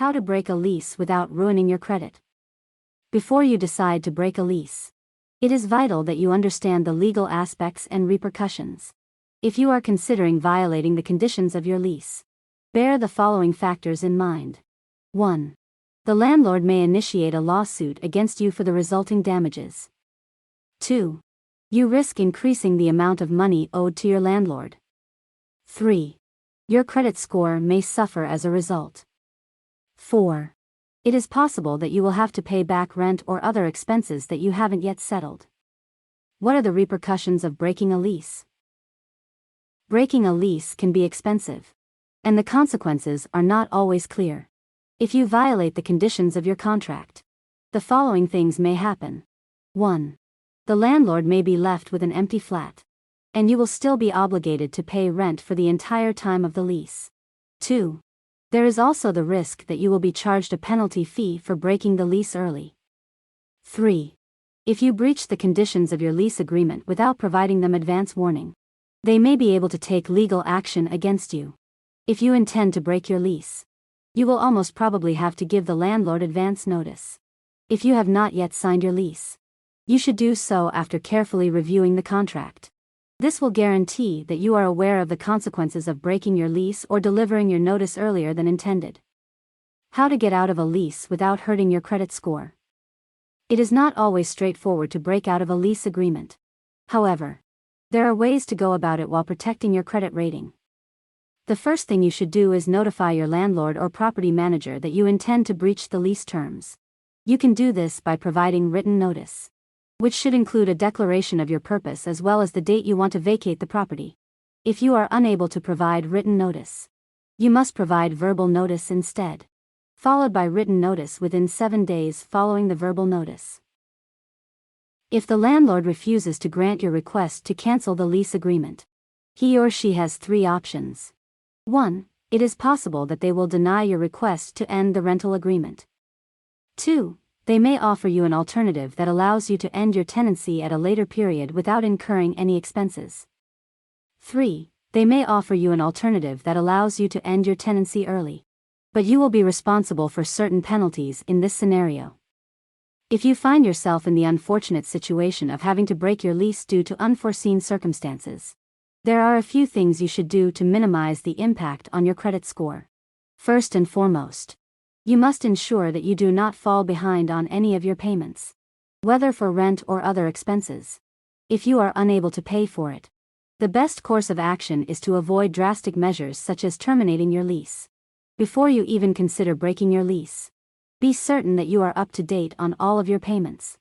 How to break a lease without ruining your credit. Before you decide to break a lease, it is vital that you understand the legal aspects and repercussions. If you are considering violating the conditions of your lease, bear the following factors in mind. 1. The landlord may initiate a lawsuit against you for the resulting damages. 2. You risk increasing the amount of money owed to your landlord. 3. Your credit score may suffer as a result. 4. It is possible that you will have to pay back rent or other expenses that you haven't yet settled. What are the repercussions of breaking a lease? Breaking a lease can be expensive, and the consequences are not always clear. If you violate the conditions of your contract, the following things may happen. 1. The landlord may be left with an empty flat, and you will still be obligated to pay rent for the entire time of the lease. 2. There is also the risk that you will be charged a penalty fee for breaking the lease early. 3. If you breach the conditions of your lease agreement without providing them advance warning, they may be able to take legal action against you. If you intend to break your lease, you will almost probably have to give the landlord advance notice. If you have not yet signed your lease, you should do so after carefully reviewing the contract. This will guarantee that you are aware of the consequences of breaking your lease or delivering your notice earlier than intended. How to get out of a lease without hurting your credit score. It is not always straightforward to break out of a lease agreement. However, there are ways to go about it while protecting your credit rating. The first thing you should do is notify your landlord or property manager that you intend to breach the lease terms. You can do this by providing written notice, which should include a declaration of your purpose as well as the date you want to vacate the property. If you are unable to provide written notice, you must provide verbal notice instead, followed by written notice within 7 days following the verbal notice. If the landlord refuses to grant your request to cancel the lease agreement, he or she has 3 options. 1. It is possible that they will deny your request to end the rental agreement. 2. They may offer you an alternative that allows you to end your tenancy at a later period without incurring any expenses. 3. They may offer you an alternative that allows you to end your tenancy early, but you will be responsible for certain penalties in this scenario. If you find yourself in the unfortunate situation of having to break your lease due to unforeseen circumstances, there are a few things you should do to minimize the impact on your credit score. First and foremost, you must ensure that you do not fall behind on any of your payments, whether for rent or other expenses. If you are unable to pay for it, the best course of action is to avoid drastic measures such as terminating your lease. Before you even consider breaking your lease, be certain that you are up to date on all of your payments.